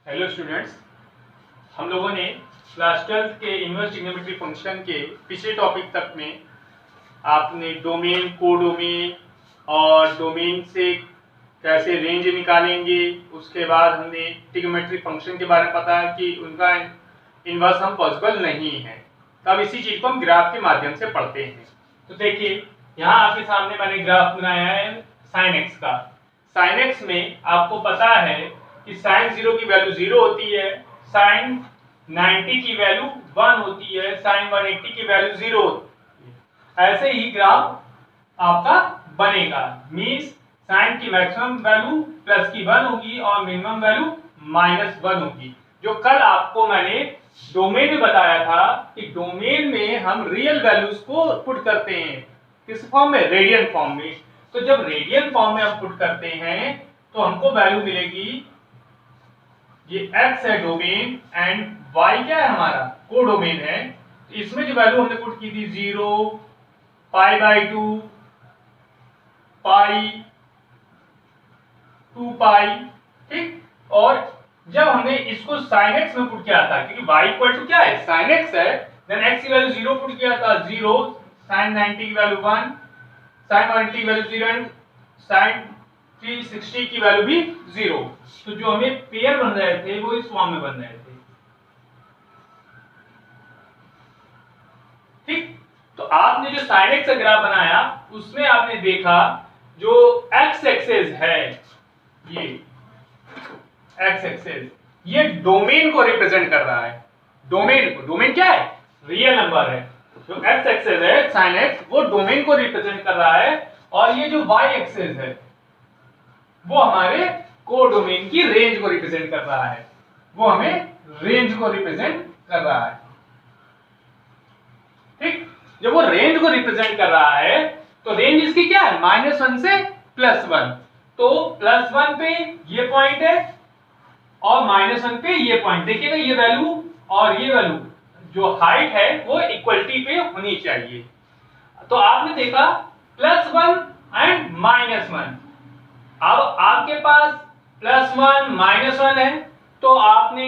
Hello students, हम लोगों ने क्लास 12 के इनवर्स ट्रिग्नोमेट्री फंक्शन के पिछले टॉपिक तक में आपने डोमेन, कोडोमेन और डोमेन से कैसे रेंज निकालेंगे, उसके बाद हमने ट्रिग्नोमेट्री फंक्शन के बारे में पता कि उनका इनवर्स हम पॉसिबल नहीं है। तब इसी चीज को हम ग्राफ के माध्यम से पढ़ते हैं। तो देखिए, यहाँ आपके सामने मैंने ग्राफ बनाया है साइन एक्स का। साइन एक्स में आपको पता है कि साइन 0 की वैल्यू 0 होती है, साइन 90 की वैल्यू 1 होती है, साइन 180 की वैल्यू 0 होती है। ऐसे ही ग्राफ आपका बनेगा। मींस साइन की मैक्सिमम वैल्यू प्लस की 1 होगी और मिनिमम वैल्यू -1 होगी। जो कल आपको मैंने डोमेन में बताया था कि डोमेन में हम रियल वैल्यूज को पुट करते हैं। किस फॉर्म में? रेडियन फॉर्म में। तो जब रेडियन फॉर्म में हम पुट करते हैं तो हमको वैल्यू मिलेगी, ये x है डोमेन एंड y क्या है हमारा? कोडोमेन है। तो इसमें जो वैल्यू हमने पुट की थी 0, π/2, पाई, 2π, ठीक। और जब हमने इसको sin x में पुट किया था, क्योंकि y इक्वल टू क्या है? sin x है, देन x की वैल्यू 0 पुट किया था, 0, sin 90 की वैल्यू 1, sin 180 की वैल्यू 0 एंड sin 360 की वैल्यू भी 0। तो जो हमें पेयर बन रहे थे वो इस फॉर्म में बन रहे थे, ठीक। तो आपने जो sin x का ग्राफ बनाया उसमें आपने देखा जो x एक्सिस है, ये x एक्सिस, ये डोमेन को रिप्रेजेंट कर रहा है। डोमेन को, डोमेन क्या है? रियल नंबर है। जो x एक्सिस है sin x वो डोमेन को रिप्रेजेंट कर रहा है, और ये जो y एक्सिस है वो हमारे कोडोमेन की रेंज को रिप्रेजेंट कर रहा है। वो हमें रेंज को रिप्रेजेंट कर रहा है, ठीक। जब वो रेंज को रिप्रेजेंट कर रहा है तो रेंज इसकी क्या है? -1 से +1। तो +1 पे ये पॉइंट है और -1 पे ये पॉइंट। देखिएगा ये वैल्यू और ये वैल्यू जो हाइट है वो इक्वलिटी पे होनी चाहिए। तो आपने देखा +1 एंड -1। अब आपके पास +1 -1 है, तो आपने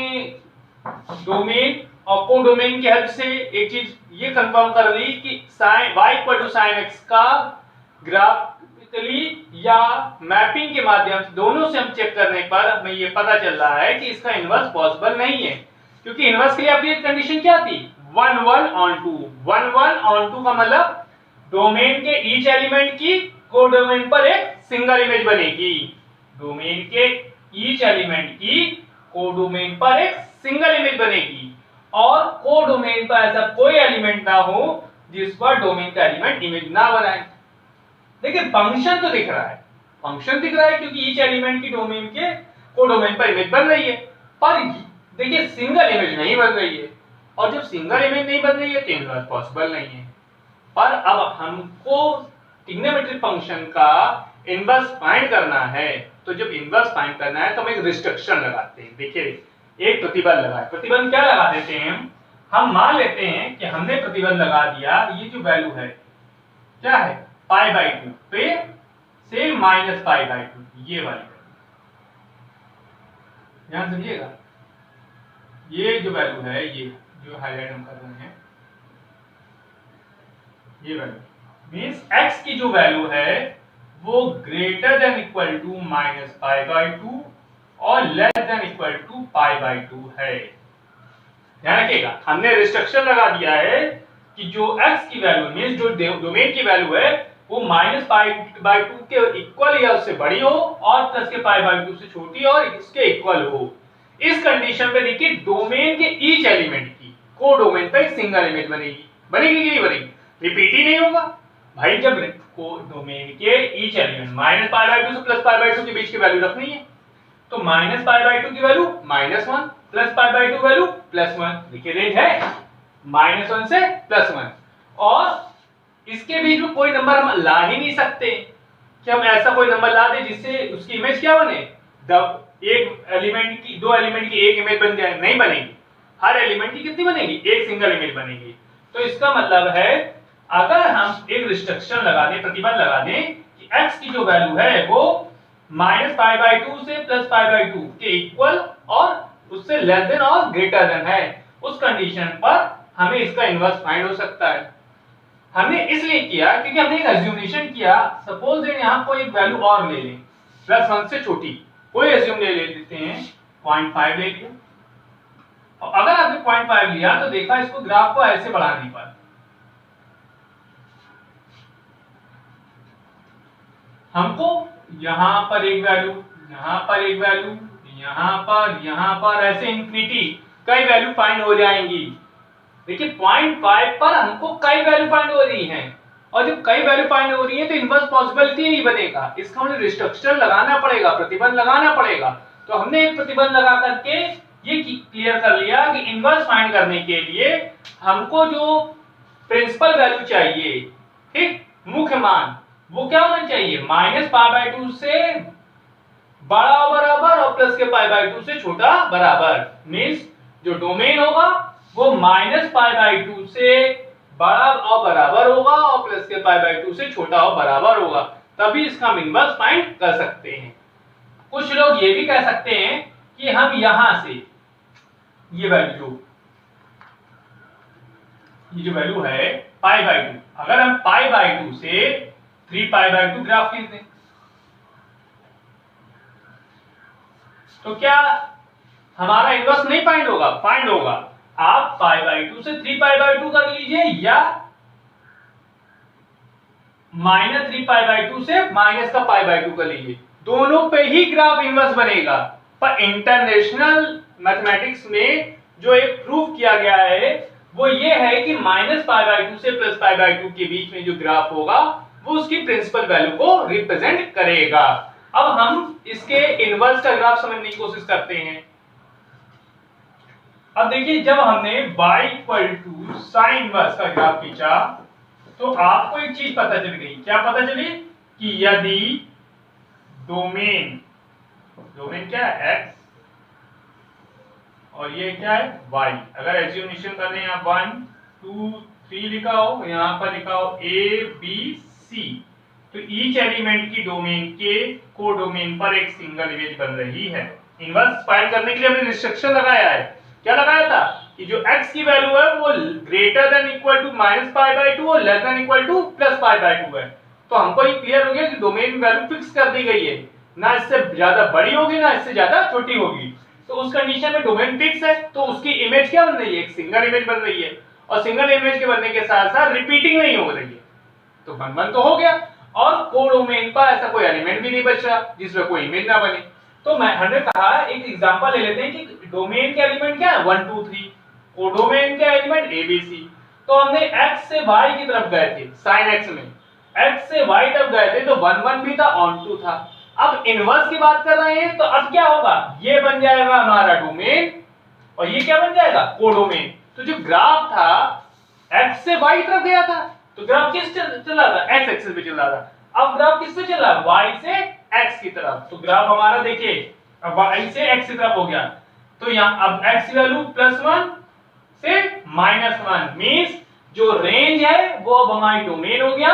डोमेन और कोडोमेन की हेल्प से एक चीज ये कंफर्म कर ली कि sine y equal to sine x का ग्राफिकली या मैपिंग के माध्यम से, दोनों से हम चेक करने पर हमें ये पता चल रहा है कि इसका इनवर्स पॉसिबल नहीं है। क्योंकि इनवर्स के लिए आपकी कंडीशन क्या थी? 1 1 on 2। 1 1 on 2 का मतलब डोमेन के ईच एलिमेंट की कोडोमेन पर एक सिंगल इमेज बनेगी। डोमेन के ईच एलिमेंट की कोडोमेन पर एक सिंगल इमेज बनेगी, और कोडोमेन पर ऐसा कोई एलिमेंट ना हो जिस पर डोमेन का एलिमेंट इमेज ना बनाए। देखिए फंक्शन तो दिख रहा है, फंक्शन दिख रहा है क्योंकि ईच एलिमेंट की डोमेन के कोडोमेन पर इमेज बन रही है, पर देखिए सिंगल इमेज नहीं बन रही है। और जब सिंगल इमेज नहीं बन रही है तो इनवर्स पॉसिबल नहीं है। पर अब हमको ट्रिग्नोमेट्री फंक्शन का इनवर्स फाइंड करना है। तो जब इनवर्स फाइंड करना है तो हम एक रिस्ट्रिक्शन लगाते हैं। देखिए एक प्रतिबंध लगाए। प्रतिबंध क्या लगा देते हैं? हम मान लेते हैं कि हमने प्रतिबंध लगा दिया, ये जो वैल्यू है क्या है? π/2 पे से -π/2, ये वाली ध्यान समझिएगा। ये जो वैल्यू है, ये जो हाईलाइट हम कर रहे हैं, ये वैल्यू मींस x की जो वैल्यू है वो ग्रेटर देन इक्वल टू -π/2 और लेस देन इक्वल टू π/2 है। ध्यान रखिएगा, हमने रिस्ट्रिक्शन लगा दिया है कि जो x की वैल्यू मींस जो डोमेन की वैल्यू है वो -π/2 के इक्वल या उससे बड़ी हो और प्लस के π/2 से छोटी और इसके इक्वल हो। इस कंडीशन पे देखिए डोमेन के ईच एलिमेंट की कोडोमेन पे एक सिंगल इमेज बनेगी। बनेगी कि नहीं बनेगी? रिपीट ही नहीं होगा भाई। जब डोमेन के ईच एलिमेंट -π/2 से +π/2 के बीच की वैल्यू रखनी है, तो -π/2 की वैल्यू -1, +π/2 वैल्यू +1। देखिए रेंज है -1 से +1, और इसके बीच में कोई नंबर हम ला ही नहीं सकते कि हम ऐसा कोई नंबर ला दे जिससे उसकी इमेज क्या बने? एक एलिमेंट की, दो एलिमेंट की एक इमेज बन जाए, नहीं बनेगी। हर एलिमेंट की कितनी बनेगी? एक सिंगल इमेज बनेगी। तो इसका मतलब है अगर हम एक रिस्ट्रिक्शन लगा दें, प्रतिबंध लगा दें कि x की जो वैल्यू है वो -π/2 से +π/2 के इक्वल और उससे लेस देन और ग्रेटर देन है, उस कंडीशन पर हमें इसका इनवर्स फाइंड हो सकता है। हमने इसलिए किया क्योंकि हमने एक एज्यूमेशन किया, सपोज यहाँ कोई एक वैल्यू और ले लें +1 से छोटी, कोई एज्यूम ले लेते हैं 0.5 ले लिया, और अगर आपने 0.5 लिया तो देखा इसको ग्राफ को ऐसे बढ़ा नहीं पाए, हमको यहां पर एक वैल्यू, यहां पर एक वैल्यू, यहां पर ऐसे इंफिनिटी कई वैल्यू फाइंड हो जाएंगी। देखिए 0.5 पर हमको कई वैल्यू फाइंड हो रही हैं, और जब कई वैल्यू फाइंड हो रही है तो इनवर्स पॉसिबिलिटी नहीं बनेगा, इसका हमें रिस्ट्रिक्शन लगाना पड़ेगा, प्रतिबंध लगाना पड़ेगा। तो हमने एक प्रतिबंध लगा करके ये क्लियर कर लिया कि इनवर्स फाइंड करने के लिए हमको जो प्रिंसिपल वैल्यू चाहिए, ठीक, मुख्य मान, वो क्या होना चाहिए, -π/2 से बड़ा बराबर और प्लस के π/2 से छोटा बराबर। मींस जो डोमेन होगा वो -π/2 से बड़ा और बराबर होगा और प्लस के π/2 से छोटा और बराबर होगा, तभी इसका हम इनवर्स फाइंड कर सकते हैं। कुछ लोग ये भी कह सकते हैं कि हम यहां से ये वैल्यू है π/2, अगर हम π/2 से 3π/2 ग्राफ खींच दें तो क्या हमारा इनवर्स नहीं फाइंड होगा? फाइंड होगा। आप π/2 से 3π/2 कर लीजिए या -3π/2 से माइनस का π/2 कर लीजिए, दोनों पे ही ग्राफ इनवर्स बनेगा। पर इंटरनेशनल मैथमेटिक्स में जो एक प्रूफ किया गया है वो ये है कि -π/2 से +π/2 के बीच में जो ग्राफ होगा वो उसकी प्रिंसिपल वैल्यू को रिप्रेजेंट करेगा। अब हम इसके इनवर्स का ग्राफ समझने की कोशिश करते हैं। अब देखिए जब हमने y = sin इनवर्स का ग्राफ खींचा तो आपको एक चीज पता चल गई। क्या पता चली? कि यदि डोमेन क्या है x और ये क्या है y, अगर एज्यूमेशन कर लें यहाँ 1 2 3 लिखा हो, यहाँ पर लिखा हो a b c, तो ईच एलिमेंट की डोमेन के कोडोमेन पर एक सिंगल इमेज बन रही है। इनवर्स फाइंड करने के लिए हमने रिस्ट्रिक्शन लगाया है। क्या लगाया था? कि जो x की वैल्यू है वो ग्रेटर देन इक्वल टू -π/2 और लेस देन इक्वल टू +π/2 है। तो हमको ये क्लियर हो गया कि डोमेन वैल्यू फिक्स कर दी गई है, ना इससे ज्यादा बड़ी होगी ना इससे ज्यादा छोटी होगी। तो उस कंडीशन में डोमेन फिक्स है, तो उसकी इमेज क्या बन रही है? एक सिंगल इमेज बन रही है, और सिंगल इमेज के बनने के साथ साथ रिपीटिंग नहीं हो रही है, तो वन तो हो गया। और कोडोमेन पर ऐसा कोई एलिमेंट भी नहीं बच रहा जिसमें कोई इमेज ना बने। तो हमने कहा एक एग्जांपल ले लेते हैं कि डोमेन के एलिमेंट क्या है 1 2 3, कोडोमेन के एलिमेंट a b c। तो हमने x से y की तरफ गए थे, sin x में x से y तरफ गए थे तो 1 1 भी था, on 2 था। अब इनवर्स की बात कर रहे हैं तो अब क्या होगा? ये बन जाएगा हमारा डोमेन और ये क्या बन जाएगा? कोडोमेन। तो जो ग्राफ था x से y तरफ गया था तो ग्राफ किस चल रहा था? x एक्सिस पे चल रहा था। अब ग्राफ किस पे चल रहा है? y से x की तरफ। तो ग्राफ हमारा देखिए अब y से x की तरफ हो गया, तो यहाँ अब x की वैल्यू +1 से -1, मींस जो रेंज है वो अब हमारी डोमेन हो गया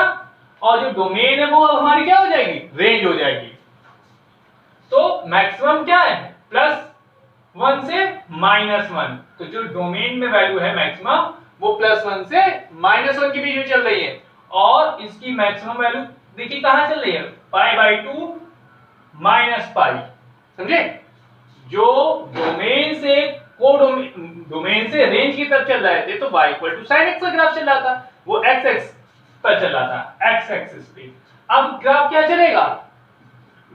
और जो डोमेन है वो अब हमारी क्या हो जाएगी? रेंज हो जाएगी। तो मैक्सिमम क्या है? +1 से -1। तो जो डोमेन में वैल्यू है मैक्सिमम वो +1 से -1 के बीच में चल रही है, और इसकी मैक्सिमम वैल्यू देखिए कहां चल रही है? π/2 -π। समझे? जो डोमेन से डोमेन से रेंज की तरफ चल रहे थे तो y = sin x का ग्राफ चल रहा था, वो x एक्सिस पर चल रहा था, x एक्सिस पे। अब ग्राफ क्या चलेगा?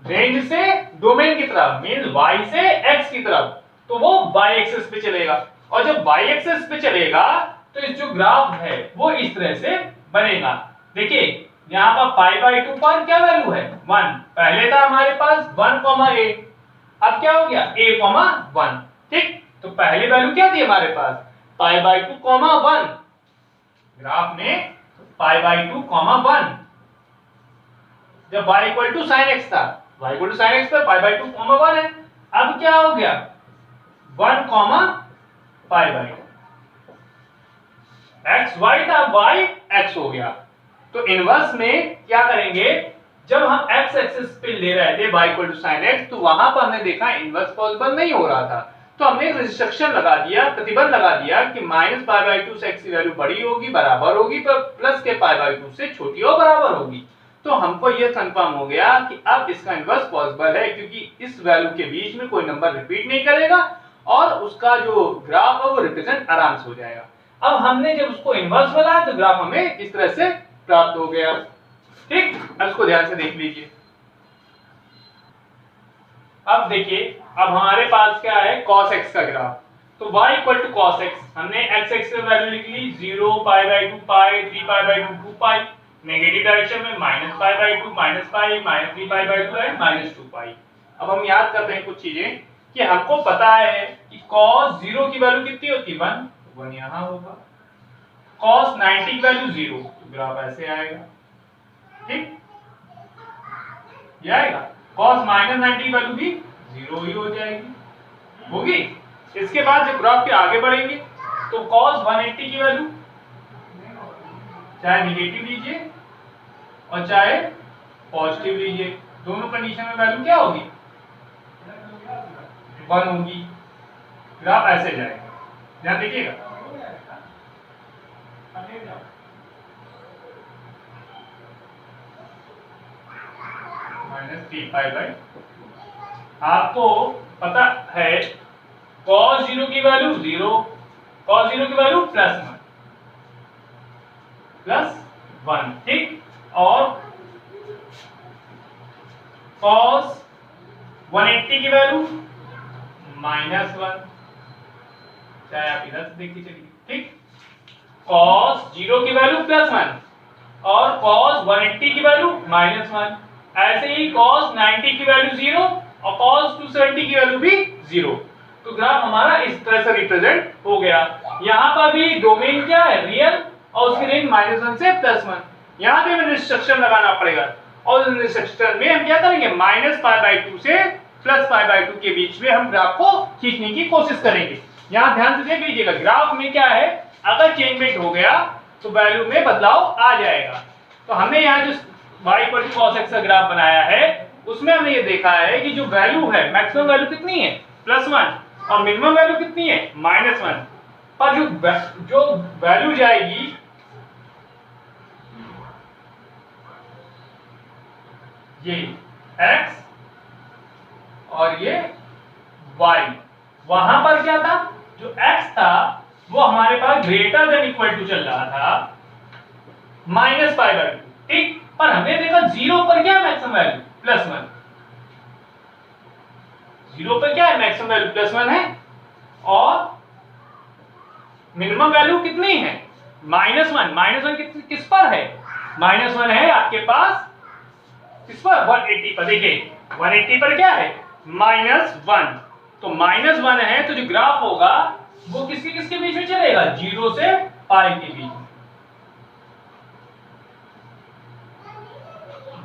रेंज से डोमेन की तरफ, मींस y से x की तरफ, तो वो y एक्सिस पे चलेगा। और जब y एक्सिस पे चलेगा तो इस जो ग्राफ है वो इस तरह से बनेगा। देखिए यहाँ पर π/2 पर क्या वैल्यू है? 1। पहले था हमारे पास 1, a, अब क्या हो गया? a, 1। ठीक, तो पहली वैल्यू क्या थी हमारे पास? π/2, 1। ग्राफ में π/2, 1 जब y = sin x था, y = sin x पर π/2, 1 है। अब क्या हो गया? 1, π/2। x y था, y x हो गया। तो इनवर्स में क्या करेंगे? जब हम x एक्सिस पे ले रहे थे y = sin x, तो वहां पर हमने देखा इनवर्स पॉसिबल नहीं हो रहा था, तो हमने एक रिस्ट्रिक्शन लगा दिया, प्रतिबंध लगा दिया कि -π/2 से x की वैल्यू बड़ी होगी, बराबर होगी, पर प्लस के π/2 से छोटी और बराबर होगी। तो हमको यह कंफर्म हो गया कि अब इसका इनवर्स पॉसिबल है, क्योंकि इस वैल्यू के बीच में कोई नंबर रिपीट नहीं करेगा और उसका जो ग्राफ है वो रिप्रेजेंट आराम से हो जाएगा। अब हमने जब उसको इनवर्स बनाया तो ग्राफ हमें इस तरह से प्राप्त हो गया। ठीक, अब इसको ध्यान से देख लीजिए। अब देखिए, अब हमारे पास क्या है, cos x का ग्राफ। तो y equal to cos x, हमने x x की वैल्यू लिख ली 0, π/2 पाई, 3π/2 2 पाई, नेगेटिव डायरेक्शन में -π/2 -π, -3π/2 है -2π। अब हम याद करते हैं कुछ चीजें कि हमको पता है कि cos 0 की वैल्यू कितनी होती है 1, तो 1 यहां होगा। cos 90 की वैल्यू 0, तो ग्राफ ऐसे आएगा। ठीक, ये आएगा। cos -90 की वैल्यू भी 0 ही हो जाएगी, होगी। इसके बाद जब ग्राफ के आगे बढ़ेंगे तो cos 180 की वैल्यू चाहे नेगेटिव लीजिए और चाहे पॉजिटिव लीजिए, दोनों कंडीशन में वैल्यू क्या होगी, 1 होगी। ग्राफ ऐसे जाएगा, ध्यान देखिएगा। -3π/2 आपको पता है cos 0 की वैल्यू 0, cos 0 की वैल्यू +1, ठीक, और cos 180 की वैल्यू -1, चाहे आप इधर से देखिए चलिए। ठीक, cos 0 की वैल्यू +1 और cos 180 की वैल्यू -1। ऐसे ही cos 90 की वैल्यू 0 और cos 270 की वैल्यू भी 0। तो ग्राफ हमारा इस तरह से रिप्रेजेंट हो गया। यहाँ पर भी डोमेन क्या है, रियल, और उसकी रेंज -1 से +1। यहाँ भी हमें रिस्ट्रिक्शन लगाना पड़ेगा और रिस्ट्रिक्शन में हम क्या करेंगे, -π/2 से +π/2 के बीच में हम ग्राफ को खींचने की कोशिश करेंगे। यहाँ ध्यान से देख लीजिएगा, ग्राफ में क्या है, अगर चेंजमेंट हो गया तो वैल्यू में बदलाव आ जाएगा। तो हमने यहाँ जो y equal to cos x का ग्राफ बनाया है उसमें हमने ये देखा है कि जो वैल्यू है, मैक्सिमम वैल्यू कितनी है +1 और मिनिमम वैल्यू कितनी है -1, पर जो वैल्यू जाएगी ये x और ये y, वहां पर क्या था, जो x था वो हमारे पास ग्रेटर देन इक्वल टू चल रहा था -π/2, ठीक, पर हमने देखा 0 पर क्या है मैक्सिमम वैल्यू +1, 0 पर क्या है मैक्सिमम वैल्यू +1 है और मिनिमम वैल्यू कितनी है -1। -1 किस पर है, -1 है आपके पास किस पर, 180 पर। देखिए 180 पर क्या है -1, तो -1 है तो जो ग्राफ होगा वो किसके बीच में चलेगा, 0 से π के बीच में,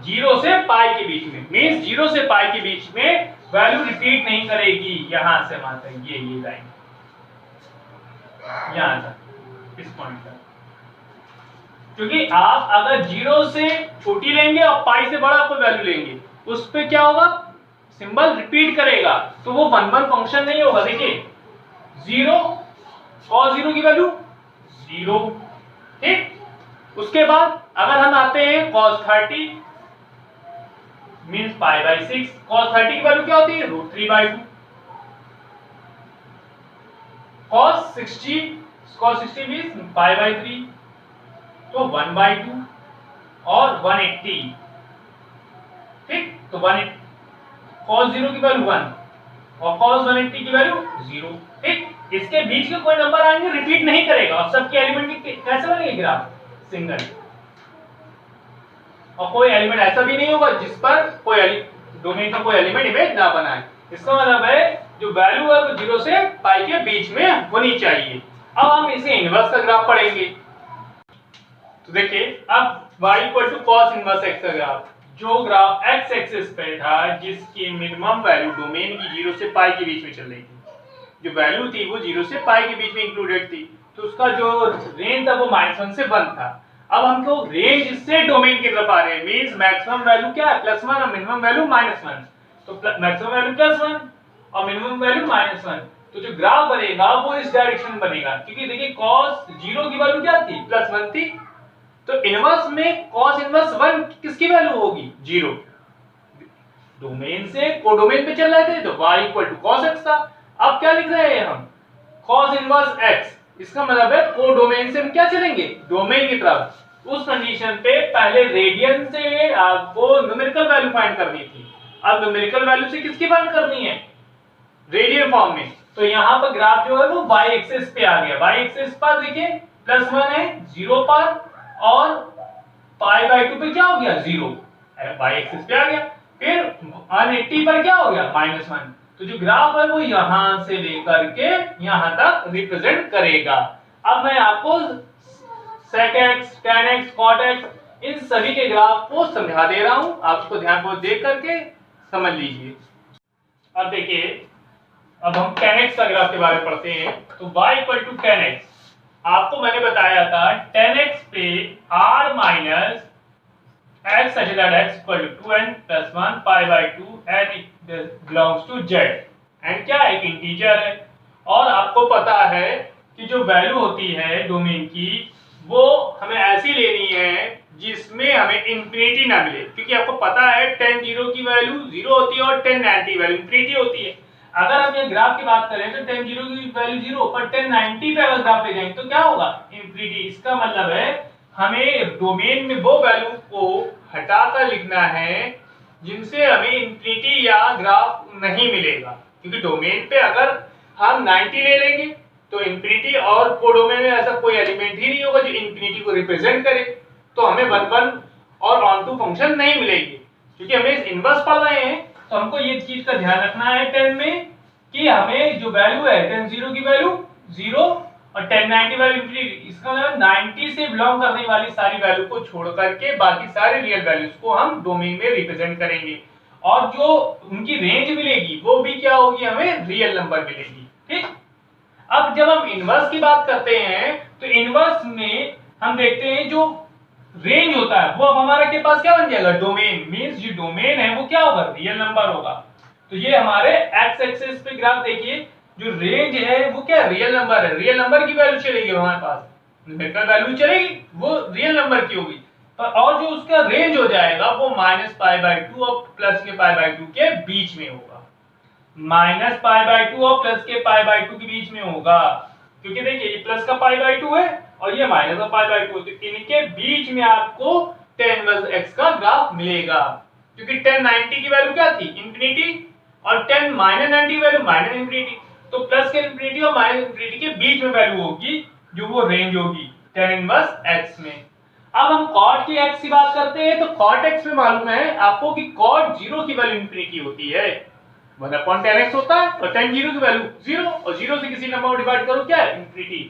0 से π के बीच में, मींस 0 से π के बीच में वैल्यू रिपीट नहीं करेगी। यहां से मात्र ये लाइन यहां तक, इस पॉइंट तक, क्योंकि आप अगर 0 से छोटी लेंगे और π से बड़ा कोई वैल्यू लेंगे उस पे क्या होगा, सिंबल रिपीट करेगा, तो वो 1 फंक्शन नहीं होगा। देखिए 0, cos 0 की वैल्यू 0, ठीक। उसके बाद अगर हम आते हैं cos 30 मींस π/6, cos 30 की वैल्यू क्या होती है √3/2, cos 60 मींस π/3, तो 1/2 और 180, ठीक, तो cos 0 की वैल्यू 1 और cos 180 की वैल्यू 0, ठीक। इसके बीच के कोई नंबर आएंगे रिपीट नहीं करेगा और सबके एलिमेंट कैसे बनेंगे ग्राफ, सिंगल, और कोई एलिमेंट ऐसा भी नहीं होगा जिस पर कोई डोमेन का कोई एलिमेंट इमेज ना बनाए। इसका मतलब है जो वैल्यू है वो 0 से π के बीच में होनी चाहिए। अब हम इसे इनवर्स का ग्राफ पढ़ेंगे। तो देखिए अब y equal to cos inverse x का ग्राफ, जो ग्राफ x एक्सिस पे था जिसकी मिनिमम वैल्यू डोमेन की 0 से π के बीच में चल रही थी, जो वैल्यू थी वो 0 से π के बीच में इंक्लूडेड थी, तो उसका जो रेंज था वो -1 से 1 था। अब हमको रेंज से डोमेन की तरफ आ रहे हैं, मींस मैक्सिमम वैल्यू क्या है +1 और मिनिमम वैल्यू -1, तो मैक्सिमम वैल्यू +1 और मिनिमम वैल्यू -1, तो जो ग्राफ बनेगा वो इस डायरेक्शन में बनेगा, क्योंकि देखिए cos 0 की वैल्यू क्या थी, +1 थी। तो इनवर्स में cos इनवर्स 1 किसकी वैल्यू होगी, 0। डोमेन से कोडोमेन पे चल रहे थे तो y cos x था। अब क्या लिख रहे हैं हम, cos इनवर्स x, इसका मतलब है कोडोमेन से हम क्या चलेंगे, डोमेन की तरफ। उस कंडीशन पे पहले रेडियन से आपको न्यूमेरिकल वैल्यू फाइंड करनी थी, अब न्यूमेरिकल वैल्यू से किसकी फाइंड करनी है, रेडियन फॉर्म में। तो यहाँ पर ग्राफ जो है वो y एक्सिस पे आ गया। y एक्सिस पर देखिए +1 है 0 पर, और π/2 पे क्या हो गया, 0, y एक्सिस पे आ गया। फिर 180 पर क्या हो गया, -1। तो जो ग्राफ है वो यहां से लेकर के यहां तक रिप्रेजेंट करेगा। अब मैं आपको sec x, tan x, cot x इन सभी के ग्राफ को समझा दे रहा हूं, आपको ध्यानपूर्वक देख करके समझ लीजिए। अब देखिए, अब हम tan x का ग्राफ के बारे में पढ़ते हैं। तो y tan x, आपको मैंने बताया था tan x पे r minus x such that x equal to 2n plus 1 π/2 and it belongs to z, and क्या एक इंटीजर है। और आपको पता है कि जो वैल्यू होती है डोमेन की वो हमें ऐसी लेनी है जिसमें हमें इंफिनिटी ना मिले, क्योंकि आपको पता है tan 0 की वैल्यू 0 होती है और tan 90 वैल्यू इंफिनिटी होती है। अगर हम ये ग्राफ की बात करें तो tan 0 की वैल्यू 0 पर tan 90 पे अगर ग्राफ ले जाएंगे तो क्या होगा, इंफिनिटी। इसका मतलब है हमें डोमेन में वो वैल्यू को हटाकर लिखना है जिनसे हमें इंफिनिटी या ग्राफ नहीं मिलेगा, क्योंकि डोमेन पे अगर हम 90 ले लेंगे तो इंफिनिटी, और कोडोमेन में ऐसा कोई एलिमेंट ही नहीं होगा जो इंफिनिटी को रिप्रेजेंट करे, तो हमें 1 1 और ऑन टू फंक्शन नहीं मिलेगी। क्योंकि हमें इनवर्स पढ़ रहे हैं तो हमको ये चीज का ध्यान रखना है tan में कि हमें जो वैल्यू है tan 0 की वैल्यू 0 और tan 90 वैल्यू इंफिनिटी, इसका मतलब 90 से बिलोंग करने वाली सारी वैल्यू को छोड़ करके बाकी सारे रियल वैल्यूज को हम डोमेन में रिप्रेजेंट करेंगे, और जो उनकी रेंज मिलेगी वो भी क्या होगी, हमें रियल नंबर मिलेगी। ठीक, अब जब हम इनवर्स की बात करते हैं तो इनवर्स में हम देखते हैं जो रेंज होता है वो अब हमारे के पास क्या बन जाएगा, डोमेन। मींस जो डोमेन है वो क्या होगा, रियल नंबर होगा। तो ये हमारे एक्स एक्सिस पे ग्राफ देखिए, जो रेंज है वो क्या, रियल नंबर है। रियल नंबर की वैल्यू चलेगी हमारे पास, न्यूमेरिकल वैल्यू चलेगी वो रियल नंबर की होगी, और जो उसका रेंज हो जाएगा वो -π/2 और +π/2 के बीच में होगा। -π/2 और +π/2 के बीच में होगा, क्योंकि देखिए ये प्लस का π/2 है और ये माइनस का π/2, तो इनके बीच में आपको tan इनवर्स x का ग्राफ मिलेगा। क्योंकि tan 90 की वैल्यू क्या थी, इंफिनिटी, और tan -90 की वैल्यू -इंफिनिटी, तो प्लस के इंफिनिटी और माइनस इंफिनिटी के बीच में वैल्यू होगी जो वो रेंज होगी tan इनवर्स x में। अब हम cot की x की बात करते हैं तो cot x में मालूम है आपको कि cot 0 की वैल्यू इंफिनिटी होती है, 1/tan x होता है, और tan 0 की वैल्यू 0, और 0 से किसी नंबर को डिवाइड करो क्या है, इंफिनिटी।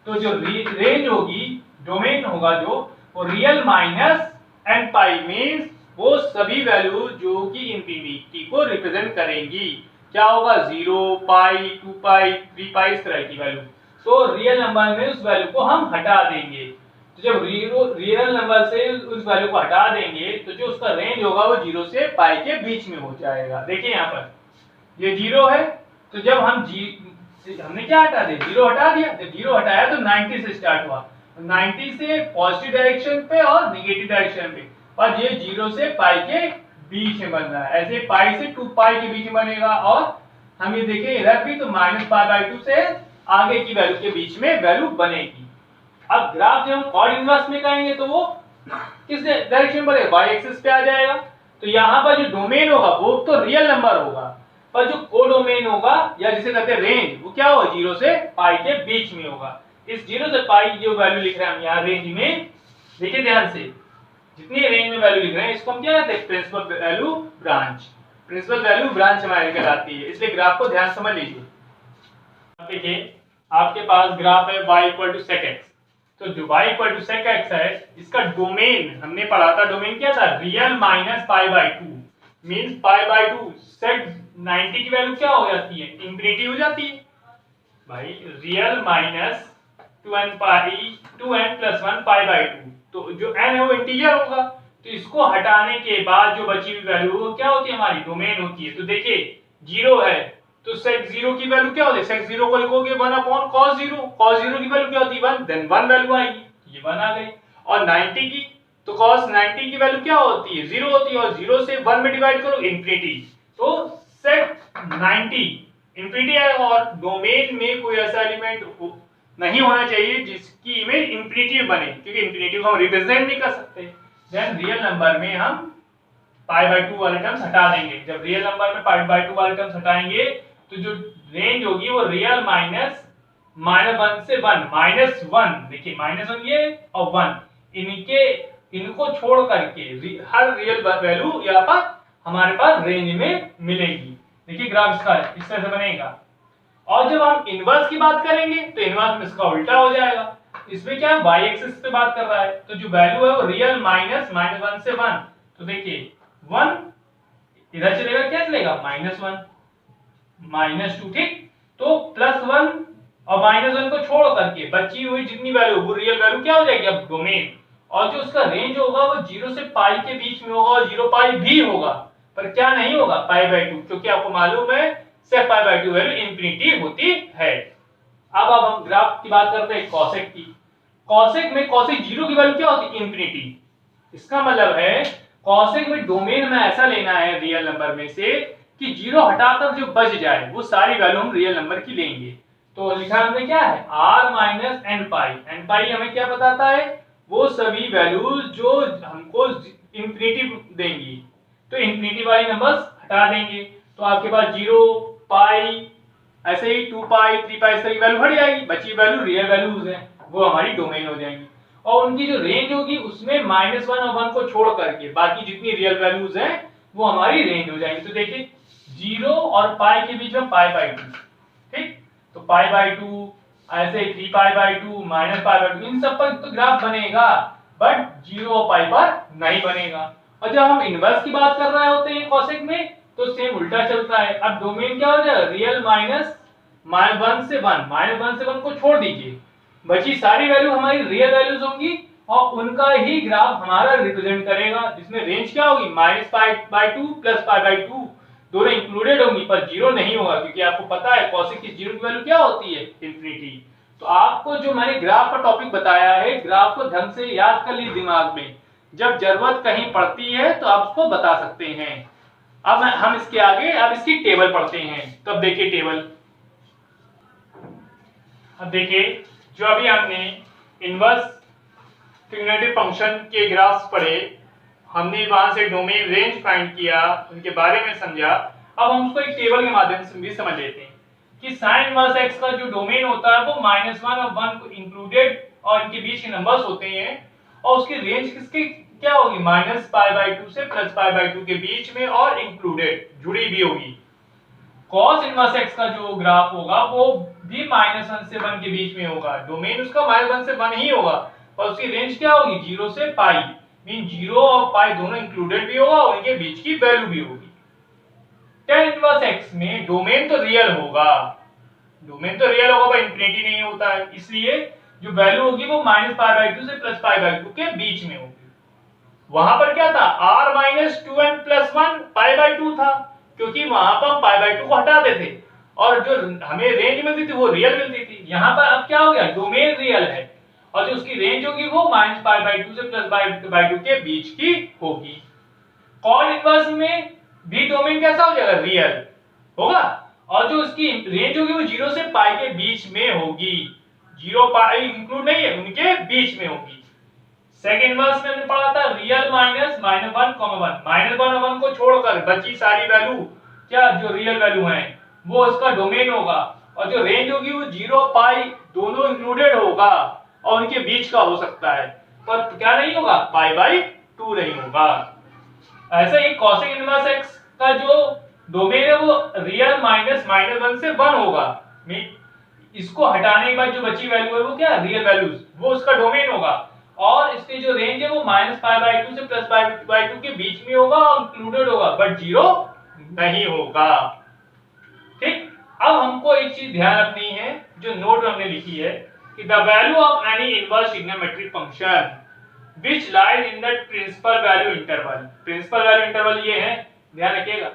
तो जो रेंज होगी, डोमेन होगा जो, वो रियल माइनस n पाई, मींस वो सभी वैल्यू जो कि इंफिनिटी को रिप्रेजेंट करेंगी। क्या होगा, 0, पाई, 2 पाई, 3 पाई, इस तरह की वैल्यू। तो रियल नंबर में उस वैल्यू को हम हटा देंगे। तो जब रियल नंबर से उस वैल्यू को हटा देंगे तो जो उसका रेंज होगा वो 0 से पाई के बीच में हो जाएगा। देखिए यहाँ पर ये 0 है, तो जब हम हमने क्या हटा दिया, 0 हटा दिया, जब 0 हटाया तो 90 से स्टार्ट हुआ, 90 से पॉजिटिव डायरेक्शन पे और नेगेटिव डायरेक्शन पे, और ये 0 से पाई के बीच में बन रहा है। ऐसे पाई से 2 पाई के बीच में बनेगा, और हम ये देखें इधर भी तो -π/2 से आगे की वैल्यू के बीच में वैल्यू बनेगी। अब ग्राफ जब हम कॉर्ड इनवर्स में करेंगे तो वो किस डायरेक्शन में बढ़ेगा, y एक्सिस पे आ जाएगा। तो यहाँ पर जो डोमेन होगा वो तो रियल नंबर होगा, पर जो कोडोमेन होगा या जिसे कहते हैं रेंज, वो क्या होगा, 0 से पाई के बीच में होगा। इस 0 से पाई जो वैल्यू लिख रहे हैं हम यहाँ रेंज में, देखिए ध्यान से, जितनी रेंज में वैल्यू लिख रहे हैं इसको हम क्या कहते हैं, principal value branch. Principal value branch हमारे कहलाती है, इसलिए ग्राफ को ध्यान समझ लीजिए। देखिए आपके पास ग्राफ है y sec x, तो जो y sec x है इसका डोमेन हमने पढ़ा था, डोमेन क्या था, रियल माइनस π/2, मींस π/2 sec 90 की वैल्यू क्या हो जाती है, इंफिनिटी हो जाती है भाई, रियल माइनस 2n + 1 π/2, तो जो n है वो इंटीजर होगा, तो इसको हटाने के बाद जो बची हुई वैल्यू वो क्या होती है, हमारी डोमेन होती है। तो देखिए 0 है तो sec 0 की वैल्यू क्या होती है, sec 0 को लिखोगे 1 अपॉन cos 0, cos 0 की वैल्यू क्या होती है 1, देन 1 वैल्यू आएगी, ये 1 आ गई। और 90 की, तो cos 90 की वैल्यू क्या होती है 0 होती है, और 0 से 1 में डिवाइड करो इन्फिनिटी, तो sec 90 इन्फिनिटी आएगा। और डोमेन में कोई ऐसा एलिमेंट नहीं होना चाहिए जिसकी इमेज इन्फिनिटी बने, क्योंकि इन्फिनिटी को हम रिप्रेजेंट नहीं कर सकते। देन रियल नंबर में हम पाई बाय 2 वाले टर्म्स हटा देंगे। जब रियल नंबर में पाई बाय 2 वाले टर्म्स हटाएंगे तो जो रेंज होगी वो रियल माइनस -1 से 1, -1 देखिए -1 ये और 1 इनको छोड़ करके हर रियल वैल्यू यहाँ पर हमारे पास रेंज में मिलेगी। देखिए ग्राफ इसका इस तरह से बनेगा। और जब हम इनवर्स की बात करेंगे तो इनवर्स में इसका उल्टा हो जाएगा। इसमें क्या है y एक्सिस पे बात कर रहा है, तो जो वैल्यू है वो रियल -1 से 1, तो देखिए 1 इधर चलेगा, क्या चलेगा -1 -2, ठीक। तो +1 और -1 को छोड़ करके बची हुई जितनी वैल्यू वो रियल वैल्यू क्या हो जाएगी अब डोमेन। और जो उसका रेंज होगा वो 0 से पाई के बीच में होगा, और 0 पाई भी होगा, पर क्या नहीं होगा पाई बाय 2, क्योंकि आपको मालूम है sec pi by 2 value infinity होती है। अब हम ग्राफ की बात करते हैं cosec की। cosec में cosec 0 की वैल्यू क्या होती है इंफिनिटी। इसका मतलब है cosec में डोमेन में ऐसा लेना है रियल नंबर में से कि 0 हटाकर जो बच जाए वो सारी वैल्यू हम रियल नंबर की लेंगे। तो लिखा हमने क्या है r माइनस n पाई हमें क्या बताता है, वो सभी वैल्यूज जो हमको इंफिनिटी देंगी, तो इंफिनिटी वाली नंबर्स हटा देंगे। तो आपके पास 0 पाई ऐसे ही 2 पाई 3 पाई इस तरह की वैल्यू हट जाएगी, बची वैल्यू रियल वैल्यूज हैं वो हमारी डोमेन हो जाएंगी। और उनकी जो रेंज होगी उसमें -1 और 1 को छोड़ करके बाकी जितनी रियल वैल्यूज हैं वो हमारी रेंज हो जाएंगी। तो देखिए 0 और पाई के बीच में पाई बाय 2, ठीक, तो पाई बाय 2 ऐसे 3 पाई बाय 2 -पाई बाय 2 इन सब पर तो ग्राफ बनेगा, बट 0 और पाई पर नहीं बनेगा। और जब हम इनवर्स की बात कर रहे होते हैं cosec में तो सेम उल्टा चलता है। अब डोमेन क्या हो जाएगा रियल -1 से 1, -1 से 1 को छोड़ दीजिए, बची सारी वैल्यू हमारी रियल वैल्यूज होंगी और उनका ही ग्राफ हमारा रिप्रेजेंट करेगा, जिसमें रेंज क्या होगी -पाई/2 +पाई/2 दोनों इंक्लूडेड होंगी, पर 0 नहीं होगा, क्योंकि आपको पता है cosec की 0 की वैल्यू क्या होती है इंफिनिटी। तो आपको जो मैंने ग्राफ का टॉपिक बताया है, ग्राफ को ढंग से याद कर लीजिए दिमाग में, जब जरूरत कहीं पड़ती है तो आप उसको बता सकते हैं। अब हम इसके आगे अब इसकी टेबल पढ़ते हैं। तब देखिए टेबल, अब देखिए जो अभी हमने इनवर्स ट्रिग्नोमेट्रिक फंक्शन के ग्राफ्स पढ़े, हमने वहां से डोमेन रेंज फाइंड किया, उनके बारे में समझा। अब हम उसको एक टेबल के माध्यम से भी समझ लेते हैं कि sin इनवर्स x का जो डोमेन होता है वो -1 और 1 को इंक्लूडेड और इनके बीच के नंबर्स होते हैं, और उसकी रेंज किसकी क्या होगी -पाई/2 से +पाई/2 के बीच में और इंक्लूडेड जुड़ी भी होगी। cos इनवर्स x का जो ग्राफ होगा वो भी -1 से 1 के बीच में होगा, डोमेन उसका -1 से 1 ही होगा, और उसकी रेंज क्या होगी 0 से पाई, मीन 0 और पाई दोनों इंक्लूडेड भी होगा और उनके बीच की वैल्यू भी होगी। tan इनवर्स x में डोमेन तो रियल होगा, पर इंफिनिटी नहीं होता है, इसलिए जो वैल्यू होगी वो -पाई/2 से +पाई/2 के बीच में होगी। वहां पर क्या था r - 2n + 1 पाई/2 था, क्योंकि वहां पर हम पाई/2 को हटाते थे और जो हमें रेंज मिलती थी वो रियल मिलती थी। यहाँ पर अब क्या हो गया डोमेन रियल है और जो उसकी रेंज होगी वो -पाई/2 से +पाई/2 के बीच की होगी। cos इनवर्स में भी डोमेन कैसा हो जाएगा रियल होगा, और जो उसकी रेंज होगी वो 0 से पाई के बीच में होगी, 0 पाई इंक्लूड नहीं है, उनके बीच में होगी। सेकंड इनवर्स में हमने पढ़ा था रियल -1, -1 और 1 को छोड़कर बची सारी वैल्यू क्या जो रियल वैल्यू हैं वो इसका डोमेन होगा, और जो रेंज होगी वो 0 पाई दोनों इंक्लूडेड होगा और उनके बीच का हो सकता है, पर क्या नहीं होगा पाई/2 नहीं होगा। ऐसे ही cosec इनवर्स x का जो डोमेन है वो रियल -1 से 1 होगा, इसको हटाने के बाद जो बची वैल्यू है वो क्या रियल वैल्यूज वो उसका डोमेन होगा, और इसकी जो रेंज है वो -पाई/2 से +पाई/2 के बीच में होगा और इंक्लूडेड होगा, बट 0 नहीं होगा। ठीक, अब हमको एक चीज ध्यान रखनी है जो नोट हमने लिखी है कि the value of any inverse trigonometric function which lies in the principal value interval. Principal value interval ये है, ध्यान रखिएगा,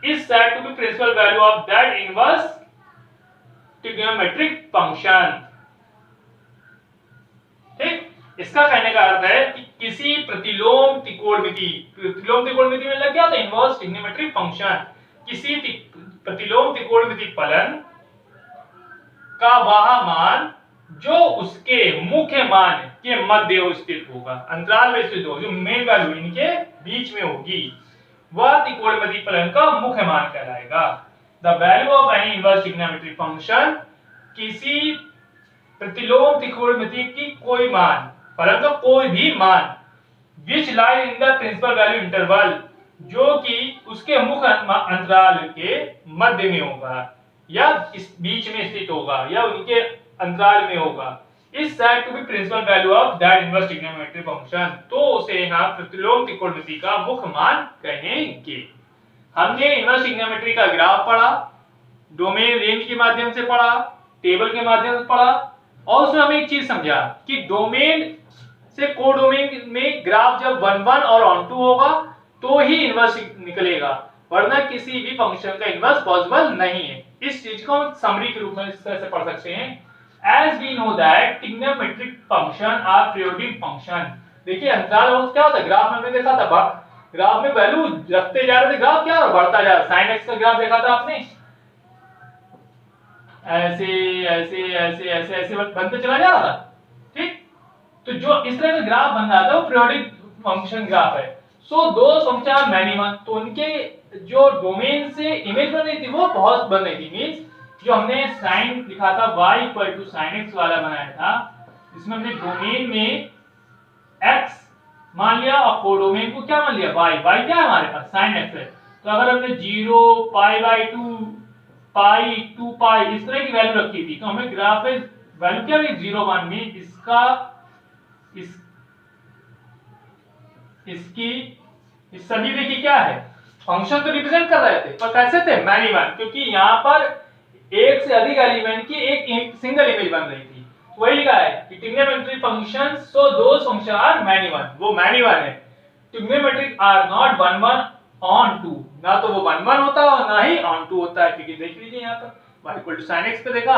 is said to be principal value of that inverse trigonometric function। ठीक, इसका कहने का अर्थ है कि किसी प्रतिलोम त्रिकोणमिति में लग गया तो इनवर्स ट्रिग्नोमेट्रिक फंक्शन, किसी प्रतिलोम त्रिकोणमिति फलन का वह मान जो उसके मुख्य मान के मध्य स्थित होगा, अंतराल में स्थित होगा, जो मेन वैल्यू इनके बीच में होगी, वह त्रिकोणमिति फलन का मुख्य मान कहलाएगा। The value of any inverse trigonometric function, किसी प्रतिलोम त्रिकोणमिति की कोई मान, फलन का कोई भी मान, which lie in the principal value interval, जो कि उसके मुख्य अंतराल के मध्य में होगा या इस बीच में स्थित होगा या उनके अंतराल में होगा, is said to be principal value of that inverse trigonometric function, तो उसे हम प्रतिलोम त्रिकोणमिति का मुख्य मान कहेंगे। हमने इनवर्स ट्रिग्नोमेट्री का ग्राफ पढ़ा, डोमेन रेंज के माध्यम से पढ़ा, टेबल के माध्यम से पढ़ा, और उसमें हमें एक चीज समझा कि डोमेन से कोडोमेन में ग्राफ जब 1 1 और ऑन 2 होगा तो ही इनवर्स निकलेगा, वरना किसी भी फंक्शन का इनवर्स पॉसिबल नहीं है। इस चीज को हम समरी के रूप में इस तरह से पढ़ सकते हैं, as we know that trigonometric function are periodic function। देखिए अंतराल वक्त क्या होता है, ग्राफ में हमने देखा था, ग्राफ में वैल्यू रखते जा रहे थे, ग्राफ क्या बढ़ता जा रहा है, sin x का ग्राफ देखा था आपने, ऐसे ऐसे ऐसे ऐसे ऐसे बनते चला जा रहा था। ठीक, तो जो इस तरह का ग्राफ बन रहा था वो पीरियोडिक फंक्शन ग्राफ है। सो दो फंक्शन मैनिमम, तो उनके जो डोमेन से इमेज बन रही थी वो बहुत बन रही थी, मींस जो हमने साइन लिखा था y = sin x वाला बनाया था, इसमें हमने डोमेन में x मान लिया और कोडोमेन को क्या मान लिया, y क्या है हमारे पास, sin x है। तो अगर हमने 0 π/2 पाई 2 पाई इस तरह की वैल्यू रखी थी, तो हमें ग्राफ में वैल्यू क्या मिली 0 1 में, इसकी इस सभी देखिए क्या है, फंक्शन तो रिप्रेजेंट कर रहे थे पर कैसे थे, मैनिमम, क्योंकि यहाँ पर एक से अधिक एलिमेंट की एक सिंगल इमेज बन रही थी। वही लिखा है कि trigonometric function, so those function are minimum, वो मैनिमम है। ट्रिग्नोमेट्रिक आर नॉट 1 1 ऑन 2, ना तो वो 1 1 होता है और ना ही ऑन 2 होता है, क्योंकि देख लीजिए यहाँ पर y = sin x पे देखा,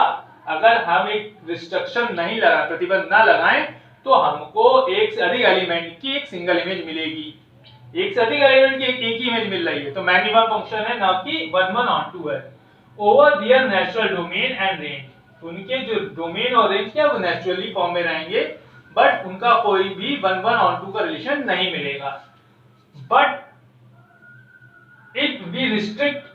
अगर हम एक रिस्ट्रिक्शन नहीं लगाएं, प्रतिबंध ना लगाएं, तो हमको एक से अधिक एलिमेंट की एक सिंगल इमेज मिलेगी, एक से अधिक एलिमेंट की एक ही इमेज मिल रही है, तो मैनिमम फंक्शन है, ना कि 1 1 ऑन 2 है। Over there natural domain and range, तो उनके जो डोमेन और रेंज क्या वो नेचुरली फॉर्म में रहेंगे, बट उनका कोई भी 1 1 ऑन 2 का रिलेशन नहीं मिलेगा। But if we restrict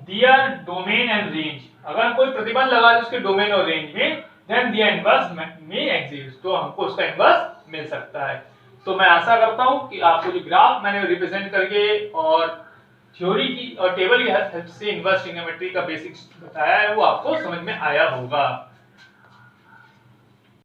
their domain and range, अगर हम कोई प्रतिबंध लगा दें उसके डोमेन और रेंज में, देन देयर इनवर्स में एग्जिस्ट, तो हमको उसका इनवर्स मिल सकता है। तो मैं आशा करता हूं कि आपको जो ग्राफ मैंने रिप्रेजेंट करके और थ्योरी की और टेबल की हेल्प से इनवर्स ट्रिग्नोमेट्री का बेसिक्स बताया है वो आपको समझ में आया होगा।